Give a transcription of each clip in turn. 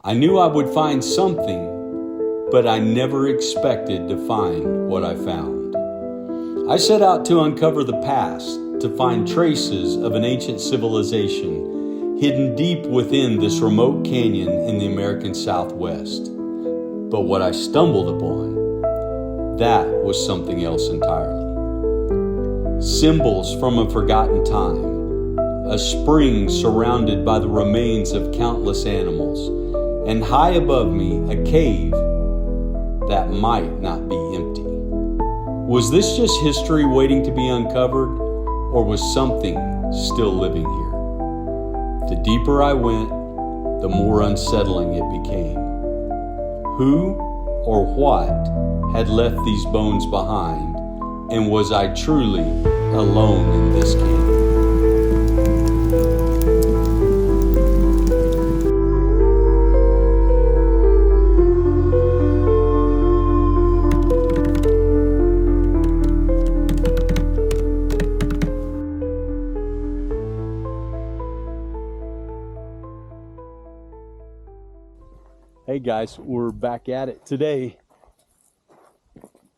I knew I would find something, but I never expected to find what I found. I set out to uncover the past, to find traces of an ancient civilization hidden deep within this remote canyon in the American Southwest. But what I stumbled upon, that was something else entirely. Symbols from a forgotten time, a spring surrounded by the remains of countless animals, and high above me, a cave that might not be empty. Was this just history waiting to be uncovered, or was something still living here? The deeper I went, the more unsettling it became. Who or what had left these bones behind, and was I truly alone in this canyon? Hey guys, we're back at it today.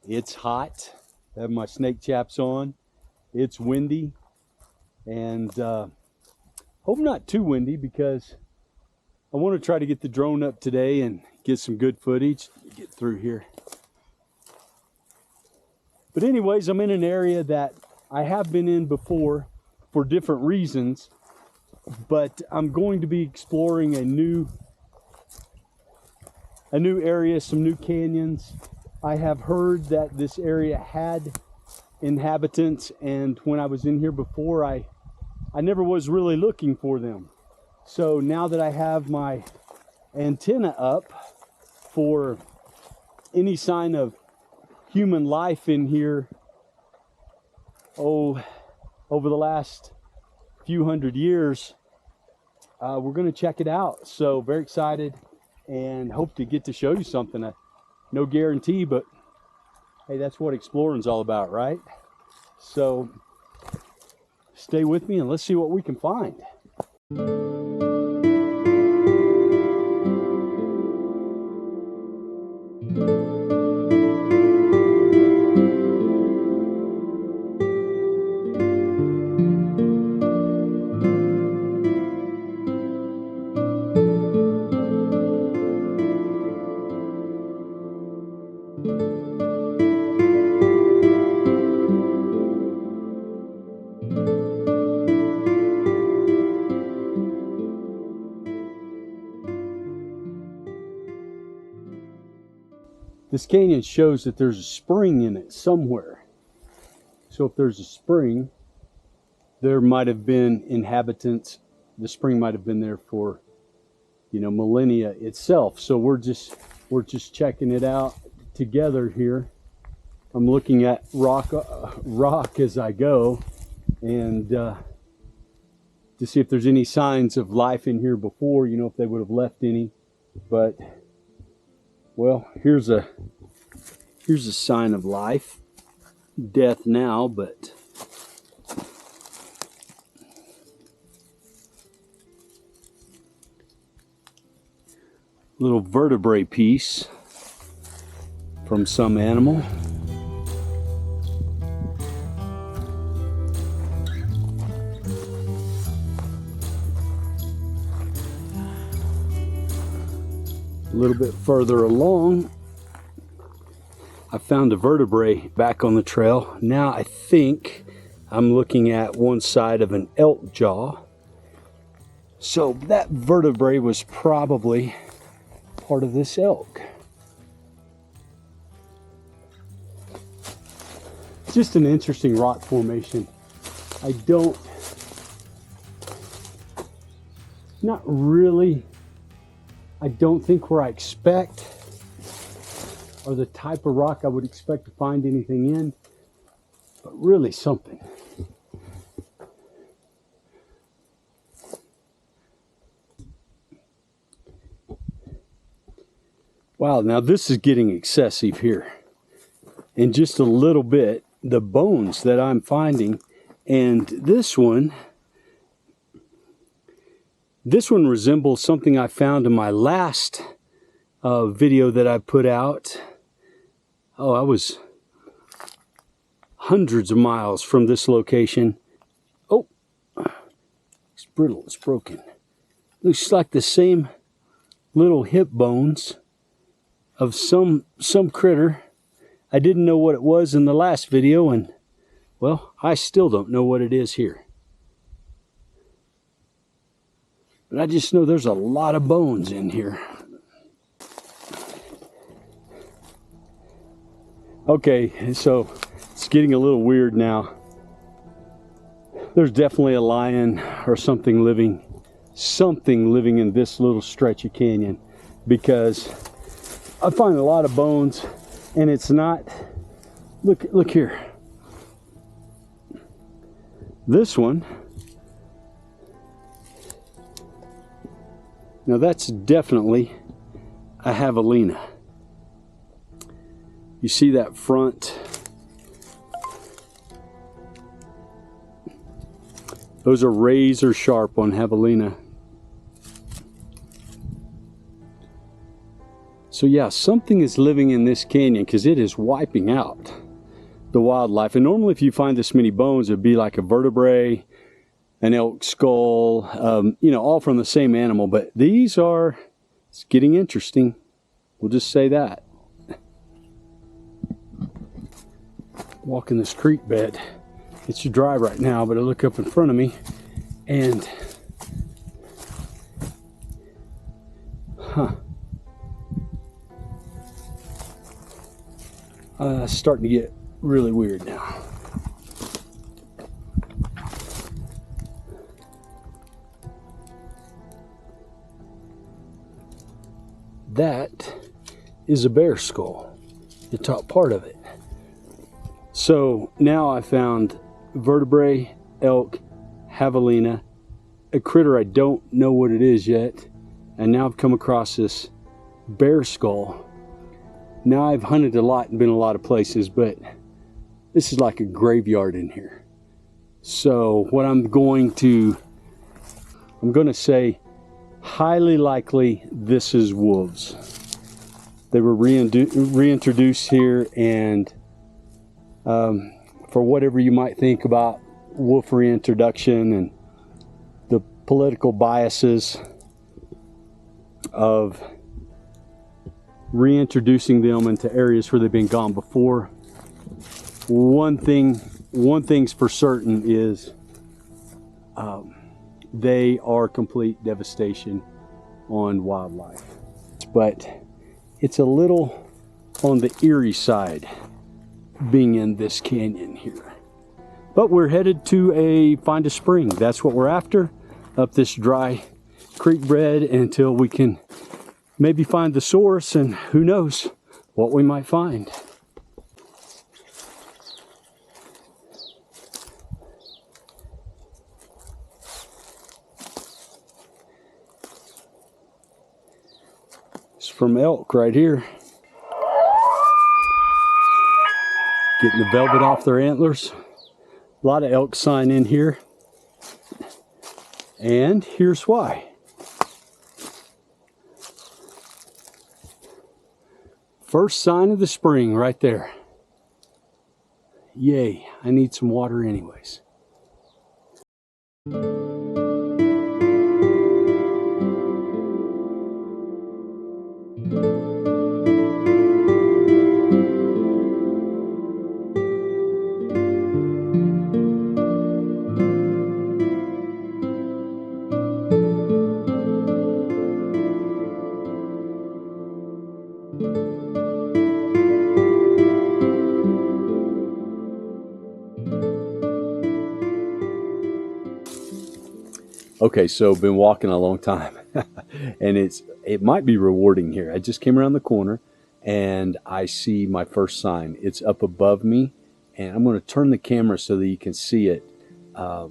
It's hot. I have my snake chaps on. It's windy, and hope not too windy because I want to try to get the drone up today and get some good footage. Get through here. But anyways, I'm in an area that I have been in before for different reasons, but I'm going to be exploring a new area, some new canyons. I have heard that this area had inhabitants, and when I was in here before, I never was really looking for them. So now that I have my antenna up for any sign of human life in here, over the last few hundred years, we're going to check it out. So very excited and hope to get to show you something. No guarantee, but hey, that's what exploring's all about, right? So stay with me and let's see what we can find. This canyon shows that there's a spring in it somewhere. So if there's a spring, there might have been inhabitants. The spring might have been there for, millennia itself. So we're just checking it out together here. I'm looking at rock as I go, and to see if there's any signs of life in here before, if they would have left any. But well, here's a sign of life. Death now, but little vertebrae piece from some animal. A little bit further along, I found a vertebrae back on the trail. Now I think I'm looking at one side of an elk jaw. So that vertebrae was probably part of this elk. Just an interesting rock formation. I don't think where I expect, or the type of rock I would expect to find anything in, but really something. Wow, now this is getting excessive here. In just a little bit, the bones that I'm finding, and this one This one resembles something I found in my last video that I put out. Oh, I was hundreds of miles from this location. Oh, it's brittle, it's broken. Looks like the same little hip bones of some critter. I didn't know what it was in the last video, and well, I still don't know what it is here. But I just know there's a lot of bones in here. Okay, so it's getting a little weird now. There's definitely a lion or something living in this little stretch of canyon, because I find a lot of bones, and it's not, look here. This one, now that's definitely a javelina. You see that front? Those are razor sharp on javelina. So yeah, something is living in this canyon, because it is wiping out the wildlife. And normally if you find this many bones, it'd be like a vertebrae, an elk skull, you know, all from the same animal. But these are, it's getting interesting. We'll just say that. Walking this creek bed. It's dry right now, but I look up in front of me and, starting to get really weird now. That is a bear skull, the top part of it. So now I found vertebrae, elk, javelina, a critter I don't know what it is yet, and now I've come across this bear skull. Now I've hunted a lot and been a lot of places, but this is like a graveyard in here. So what I'm going to say, highly likely this is wolves. They were reintroduced here, and for whatever you might think about wolf reintroduction and the political biases of reintroducing them into areas where they've been gone before, one thing's for certain is they are complete devastation on wildlife. But it's a little on the eerie side being in this canyon here. But we're headed to find a spring. That's what we're after, up this dry creek bed until we can maybe find the source, and who knows what we might find. It's from elk right here. Getting the velvet off their antlers. A lot of elk sign in here. And here's why. First sign of the spring right there. Yay, I need some water anyways. Okay, so been walking a long time and it might be rewarding here. I just came around the corner and I see my first sign. It's up above me, and I'm going to turn the camera so that you can see it. I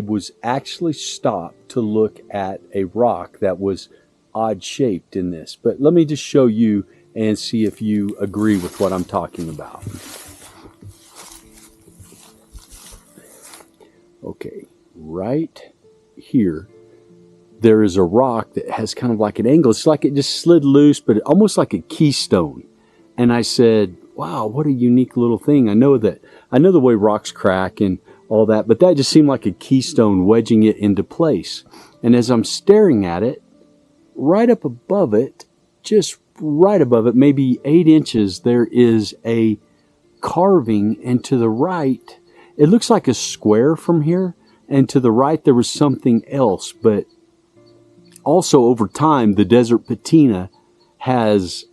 was actually stopped to look at a rock that was odd shaped in this, but let me just show you and see if you agree with what I'm talking about. Okay, right here, there is a rock that has kind of like an angle. It's like it just slid loose, but almost like a keystone. And I said, wow, what a unique little thing. I know the way rocks crack and all that, but that just seemed like a keystone wedging it into place. And as I'm staring at it, right up above it, just right above it, maybe 8 inches, there is a carving, and to the right, it looks like a square from here, and to the right there was something else. But also over time, the desert patina has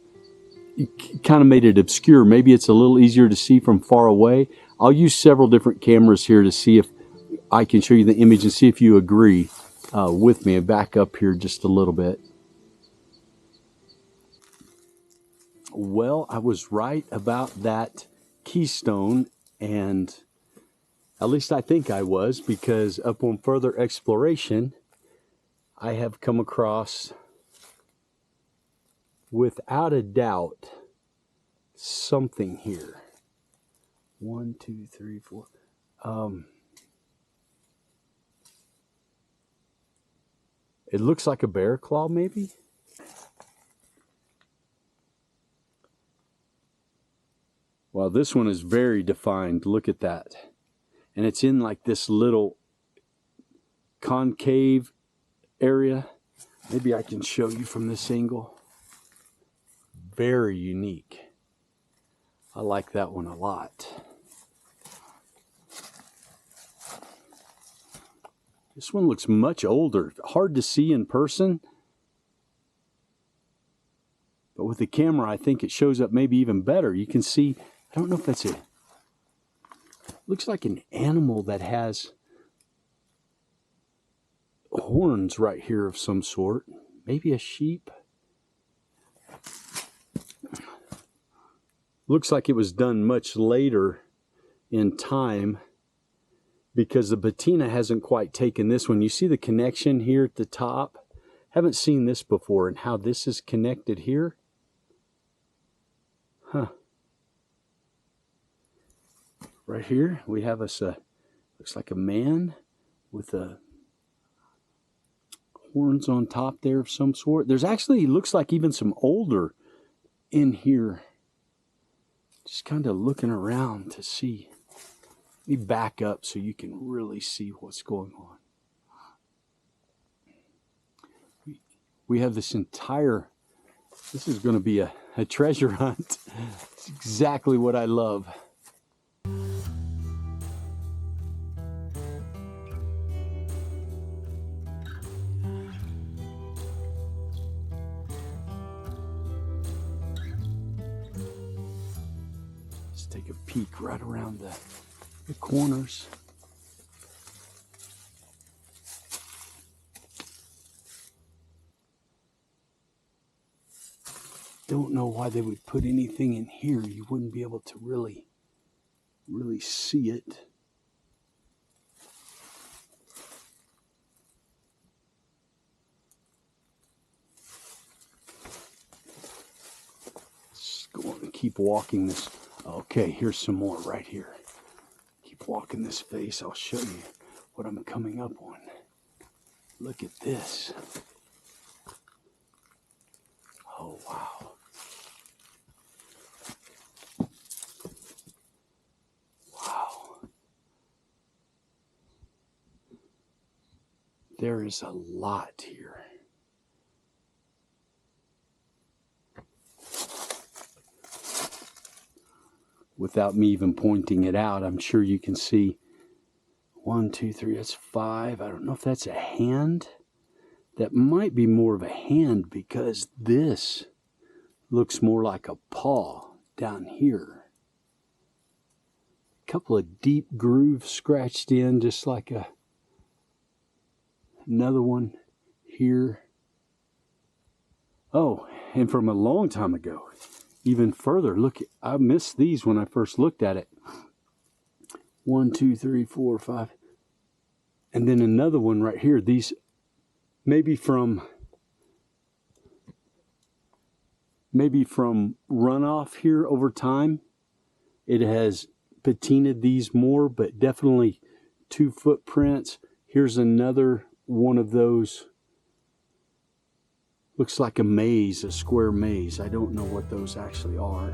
kind of made it obscure. Maybe it's a little easier to see from far away. I'll use several different cameras here to see if I can show you the image and see if you agree with me. And back up here just a little bit. Well, I was right about that keystone, and at least I think I was, because upon further exploration, I have come across, without a doubt, something here. 1, 2, 3, 4. It looks like a bear claw, maybe? Well, this one is very defined. Look at that. And it's in like this little concave area. Maybe I can show you from this angle. Very unique. I like that one a lot. This one looks much older. Hard to see in person. But with the camera, I think it shows up maybe even better. You can see, I don't know if that's looks like an animal that has horns right here of some sort. Maybe a sheep. Looks like it was done much later in time, because the patina hasn't quite taken this one. You see the connection here at the top? Haven't seen this before, and how this is connected here. Huh. Right here we have us looks like a man with horns on top there of some sort. There's actually, looks like even some older in here. Just kind of looking around to see. Let me back up so you can really see what's going on. We have this entire, this is going to be a treasure hunt. It's exactly what I love. Let's take a peek right around the corners. Don't know why they would put anything in here. You wouldn't be able to really see it. Just go on and keep walking this. Okay, here's some more right here. Keep walking this face. I'll show you what I'm coming up on. Look at this. Oh, wow. There is a lot here. Without me even pointing it out, I'm sure you can see 1, 2, 3, that's 5. I don't know if that's a hand. That might be more of a hand, because this looks more like a paw down here. A couple of deep grooves scratched in, just like another one here. Oh, and from a long time ago, even further. Look, I missed these when I first looked at it. 1, 2, 3, 4, 5. And then another one right here. These maybe from runoff here over time. It has patinaed these more, but definitely 2 footprints. Here's another one of those, looks like a maze, a square maze. I don't know what those actually are.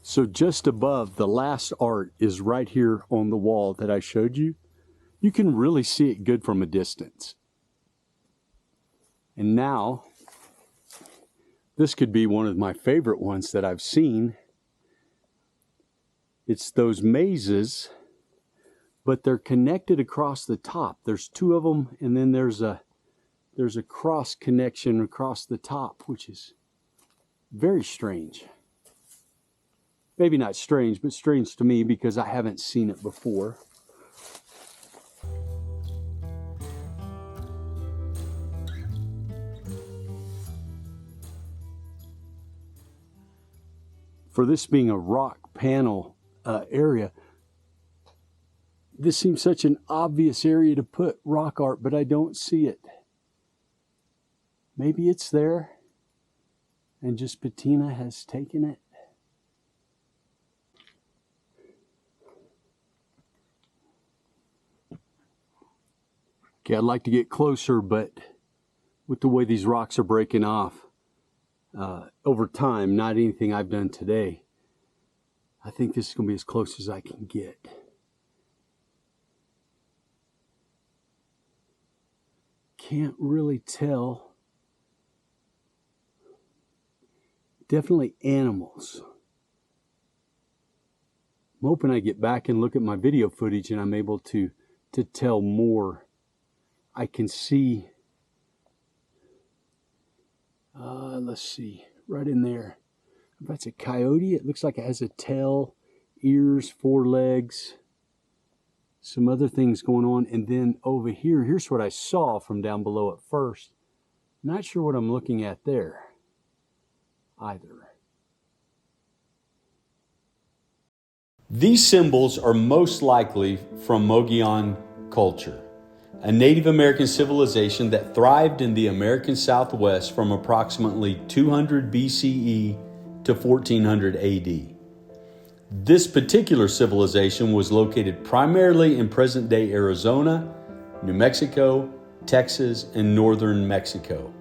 So just above, the last art is right here on the wall that I showed you. You can really see it good from a distance. And now, this could be one of my favorite ones that I've seen. It's those mazes, but they're connected across the top. There's two of them, and then there's a cross connection across the top, which is very strange. Maybe not strange, but strange to me because I haven't seen it before. For this being a rock panel area, this seems such an obvious area to put rock art, but I don't see it. Maybe it's there and just patina has taken it. Okay, I'd like to get closer, but with the way these rocks are breaking off over time, not anything I've done today, I think this is going to be as close as I can get. Can't really tell. Definitely animals. I'm hoping I get back and look at my video footage and I'm able to tell more. I can see, let's see, right in there. If that's a coyote, it looks like it has a tail, ears, 4 legs, some other things going on. And then over here, here's what I saw from down below at first. Not sure what I'm looking at there either. These symbols are most likely from Mogollon culture, a Native American civilization that thrived in the American Southwest from approximately 200 BCE to 1400 AD. This particular civilization was located primarily in present-day Arizona, New Mexico, Texas, and northern Mexico.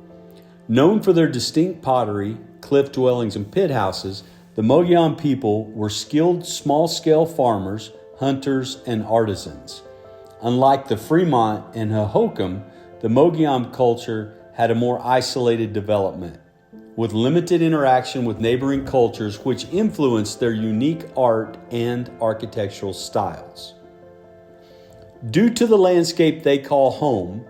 Known for their distinct pottery, cliff dwellings, and pit houses, the Mogollon people were skilled small-scale farmers, hunters, and artisans. Unlike the Fremont and Hohokam, the Mogollon culture had a more isolated development, with limited interaction with neighboring cultures which influenced their unique art and architectural styles. Due to the landscape they call home,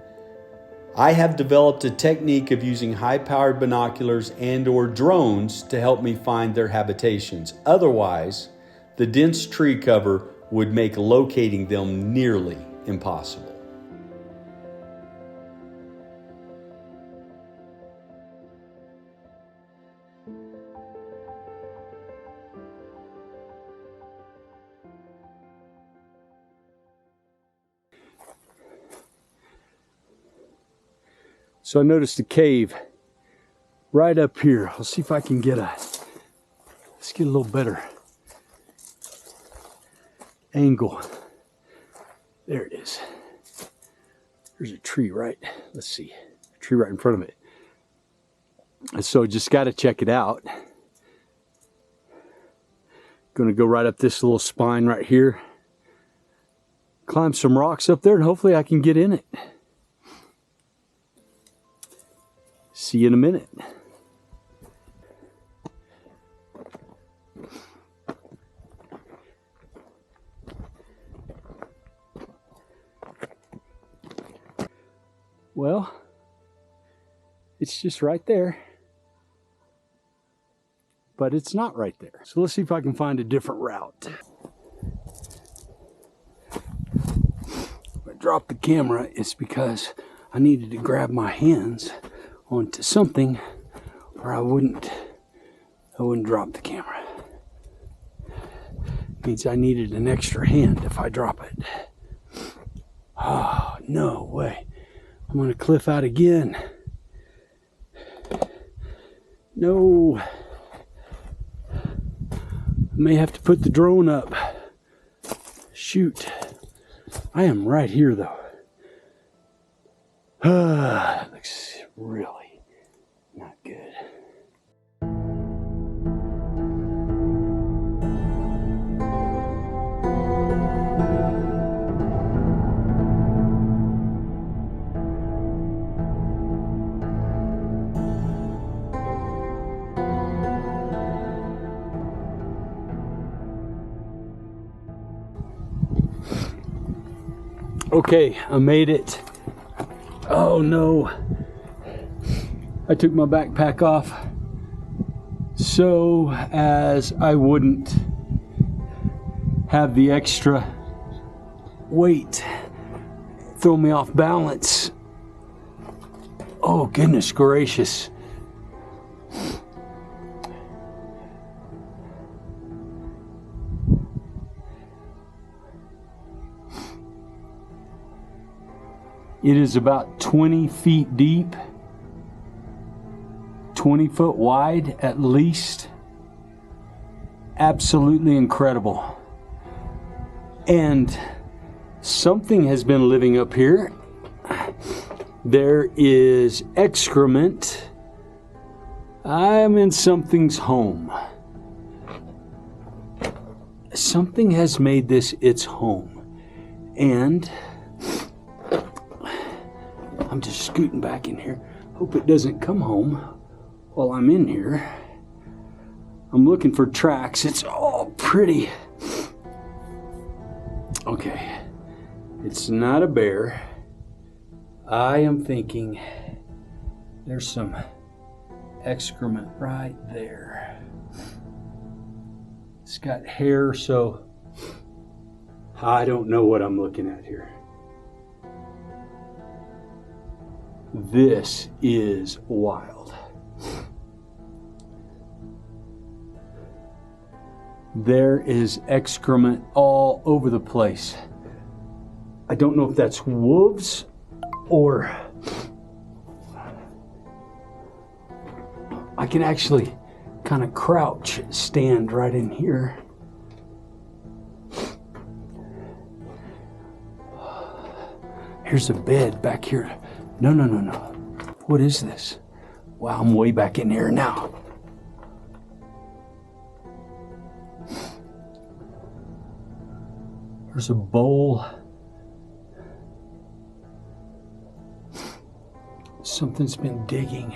I have developed a technique of using high-powered binoculars and/or drones to help me find their habitations. Otherwise, the dense tree cover would make locating them nearly impossible. So I noticed a cave right up here. I'll see if I can get let's get a little better angle. There it is. There's a tree right, let's see, a tree right in front of it. And so just got to check it out. Gonna go right up this little spine right here. Climb some rocks up there and hopefully I can get in it. See you in a minute. Well, it's just right there, but it's not right there. So let's see if I can find a different route. If I dropped the camera, it's because I needed to grab my hands onto something or I wouldn't drop the camera. It means I needed an extra hand if I drop it. Oh, no way. I'm gonna cliff out again. No. I may have to put the drone up. Shoot. I am right here though. That looks really not good. Okay, I made it. Oh no. I took my backpack off so as I wouldn't have the extra weight throw me off balance. Oh, goodness gracious. It is about 20 feet deep, 20 foot wide at least. Absolutely incredible. And something has been living up here. There is excrement. I'm in something's home. Something has made this its home. And I'm just scooting back in here. Hope it doesn't come home while I'm in here. I'm looking for tracks. It's all pretty. Okay. It's not a bear. I am thinking there's some excrement right there. It's got hair, so I don't know what I'm looking at here. This is wild. There is excrement all over the place. I don't know if that's wolves or I can actually kind of crouch, stand right in here. Here's a bed back here. No. What is this? Wow, I'm way back in here now. There's a bowl. Something's been digging.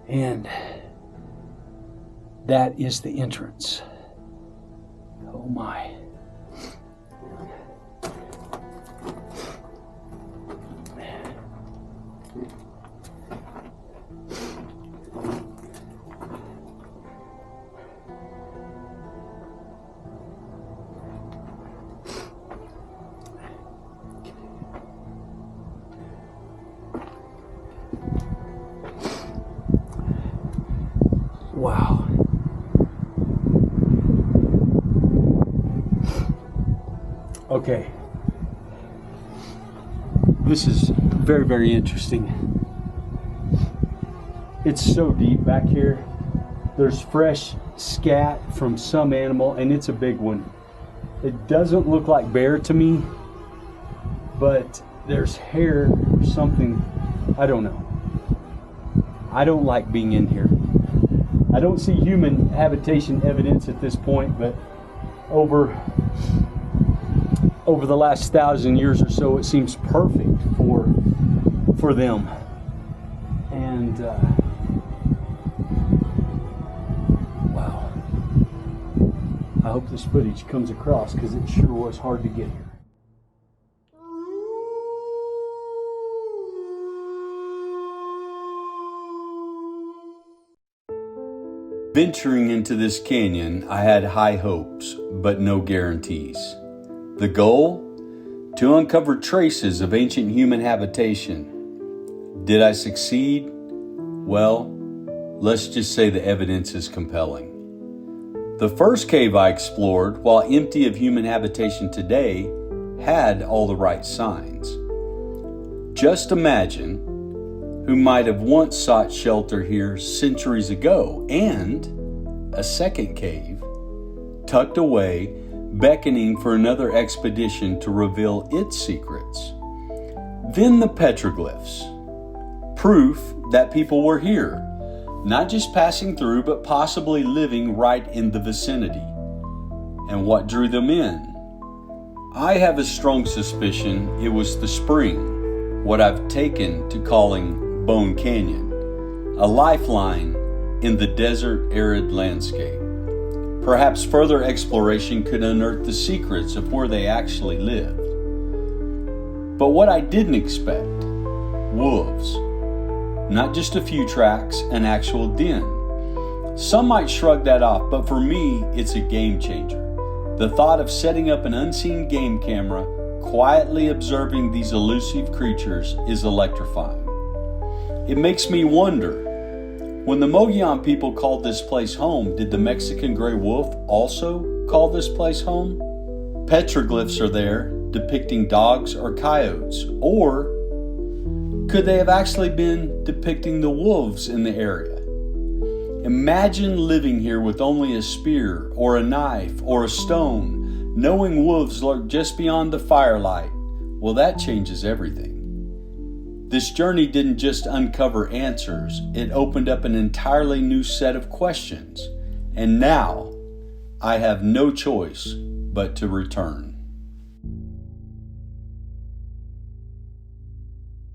And that is the entrance. Oh my. Wow. Okay. This is very, very interesting. It's so deep back here. There's fresh scat from some animal, and it's a big one. It doesn't look like bear to me, but there's hair or something. I don't know. I don't like being in here. I don't see human habitation evidence at this point, but over the last 1,000 years or so, it seems perfect for them. And wow. I hope this footage comes across because it sure was hard to get here. Venturing into this canyon, I had high hopes, but no guarantees. The goal? To uncover traces of ancient human habitation. Did I succeed? Well, let's just say the evidence is compelling. The first cave I explored, while empty of human habitation today, had all the right signs. Just imagine who might have once sought shelter here centuries ago, and a second cave, tucked away, beckoning for another expedition to reveal its secrets. Then the petroglyphs, proof that people were here, not just passing through, but possibly living right in the vicinity. And what drew them in? I have a strong suspicion it was the spring, what I've taken to calling Bone Canyon, a lifeline in the desert arid landscape. Perhaps further exploration could unearth the secrets of where they actually lived. But what I didn't expect, wolves. Not just a few tracks, an actual den. Some might shrug that off, but for me, it's a game changer. The thought of setting up an unseen game camera, quietly observing these elusive creatures, is electrifying. It makes me wonder, when the Mogollon people called this place home, did the Mexican gray wolf also call this place home? Petroglyphs are there, depicting dogs or coyotes, or could they have actually been depicting the wolves in the area? Imagine living here with only a spear or a knife or a stone, knowing wolves lurk just beyond the firelight. Well, that changes everything. This journey didn't just uncover answers, it opened up an entirely new set of questions. And now, I have no choice but to return.